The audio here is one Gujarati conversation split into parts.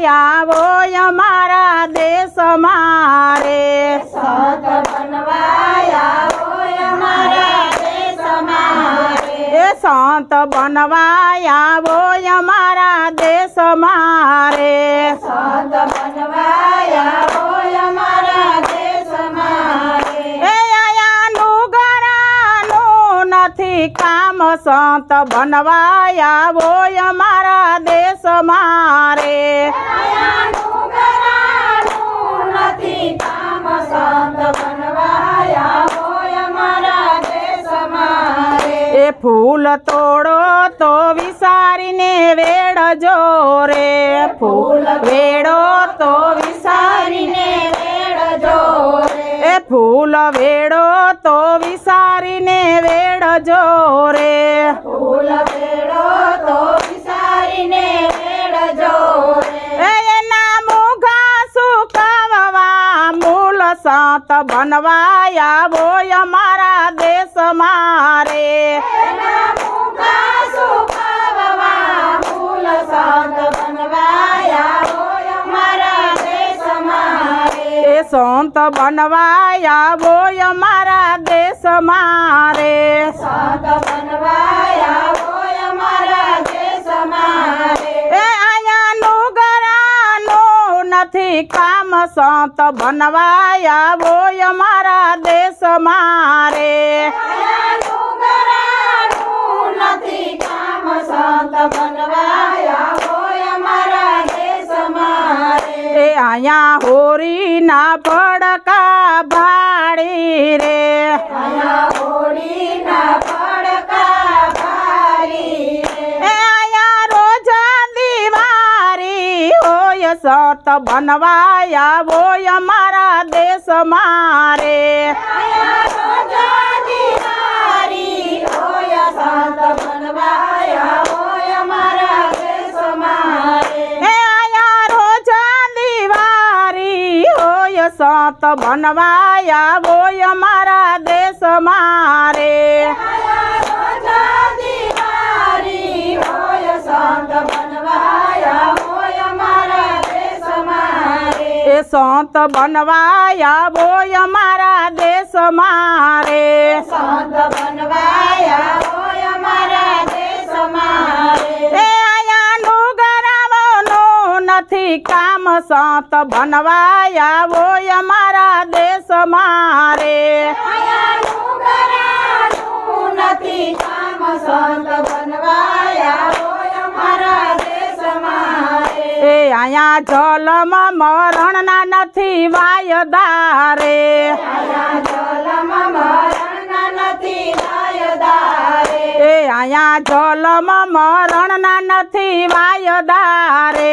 આવો અમારા દેશમાં રે સંત બનવા આવો અમારા દેશમાં રે એ સંત બનવા આવો અમારા દેશમાં રે સંત બનવા આવો અમારા દેશમાં રે એ આયાનું ઘરાનું નથી કામ સંત બનવા આવો અમારા દેશમાં રે આયાનું ઘરાનું નથી કામ સંત બનવા આવો અમારા દેશમાં રે એ ફૂલ તોડો તો વિસારીને વેડજો રે ફૂલ વેડો તો વિસારીને વેડજો રે એ ફૂલ વેડો તો વિસારીને વેડજો રે ફૂલ વેડો તો વિસારીને વેડજો રે એના મુઘા સુકાવવા મૂલ સંત બનવા આવો અમારા દેશમાં રે એના મુખા સુકાવવા મૂલ સંત બનવા આવો અમારા દેશમાં રે એ સંત બનવા આવો અમારા દેશમાં રે સંત બનવા આવો અમારા દેશમાં રે એ આયાનું ઘરાનું નથી કામ સંત બનવા આવો અમારા દેશમાં રે આયાનું ઘરાનું નથી કામ સંત બનવા આવો અમારા દેશમાં રે એ આયા હોરી ના ભડકા ભાડી રે આયા હોળીના પડકા ભારી રે એ આયા રોજા દિવારી હોય સંત બનવા આવો અમારા દેશમાં રે આયા રોજા દિવારી હોય સંત બનવા આવો અમારા દેશમાં રે એ આયા રોજા દિવારી હોય સંત બનવા આવો અમારા દેશમાં રે આયા રોજા દિવારી હોય સંત બનવા આવો અમારા દેશમાં રે એ સંત બનવા આવો અમારા દેશમાં રે સંત બનવા આવો અમારા દેશમાં રે એ આયાનું ઘરાવાનું નથી કામ સંત બનવા આવો અમારા દેશમાં રે આયાનું ઘરાનું નથી કામ સંત બનવા આવો અમારા દેશમાં રે એ આયા જલમાં મરણના નથી વાયદા રે આયા જલમાં મરણના નથી વાયદા રે એ આયા જલમાં મરણના નથી વાયદા રે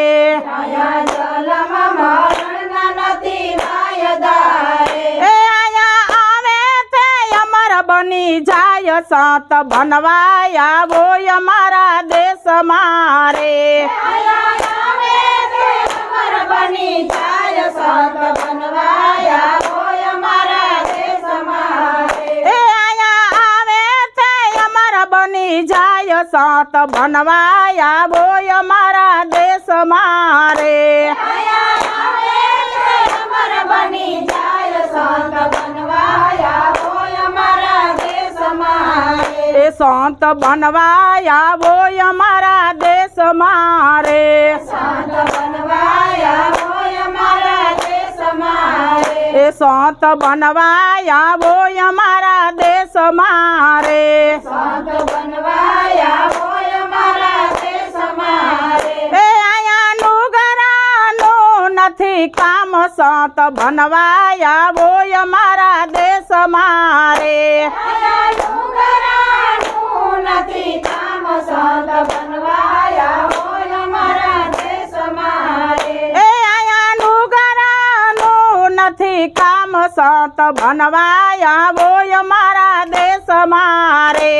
આયા જલમાં મરણના નથી વાયદા રે એ આયા આવે તે અમર બની જાય સંત બનવા આવો અમારા દેશમાં રે આયા આવે તે અમર બની જાય સંત બનવા આવો અમારા દેશમાં રે એ આયા આવે તે અમર બની જાય સંત બનવા આવો અમારા દેશમાં રે આયા આવે તે અમર બની જાય સંત બનવા આવો અમારા દેશમાં રે એ સંત બનવા આવો અમારા દેશમાં રે સંત બનવા આવો અમારા દેશમાં રે એ સંત બનવા આવો અમારા દેશમાં રે સંત બનવા આવો અમારા દેશમાં રે એ આયાનું ઘરાનું નથી કામ સંત બનવા આવો અમારા દેશમાં રે આયાનું ઘરાનું નથી કામ સંત બનવા આવો અમારા દેશમાં રે એ આયાનું ઘરાનું નથી કામ સંત બનવા આવો અમારા દેશમાં રે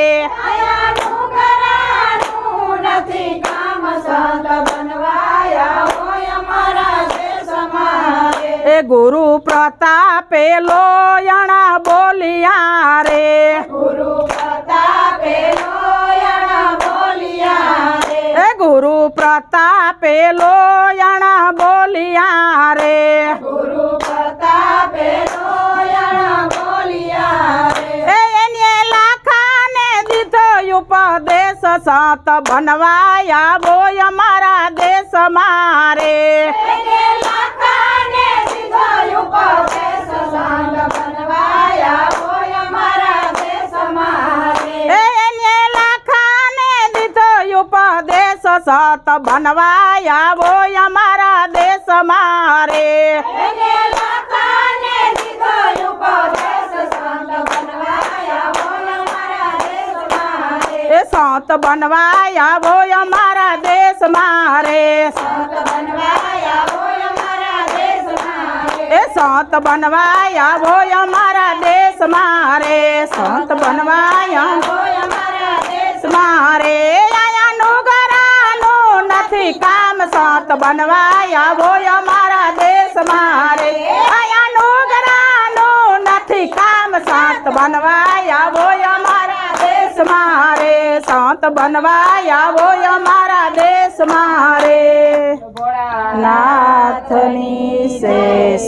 આયાનું ઘરાનું નથી કામ સંત બનવા આવો અમારા દેશમાં રે એ ગુરુ પ્રતાપે લોયણા બોલિયા રે ગુરુ પ્રતાપે લોયણ બોલિયા રે એ ગુરુ પ્રતાપે લોયણા સંત બનવા આવો અમારા દેશમાં રે એને લાખાને દીધો ઉપદેશ સંત બનવા આવો અમારા દેશમાં રે એને લાખાને દીધો ઉપદેશ સંત બનવા આવો અમારા દેશમાં રે એને લાખાને દીધો ઉપદેશ સંત બનવા આવો અમારા દેશમાં રે એ સંત બનવા આવો અમારા દેશમાં રે સંત બનવા આવો અમારા દેશમાં રે એ સંત બનવા આવો અમારા દેશમાં રે સંત બનવા આવો અમારા દેશ મારે આયાનું ઘરાનું નથી કામ સંત બનવા આવો અમારા દેશમાં રે આયાનું ઘરાનું નથી કામ સંત બનવા આવો અમારા દેશમાં રે સંત બનવા આવો અમારા દેશમાં રે નાથની શેષ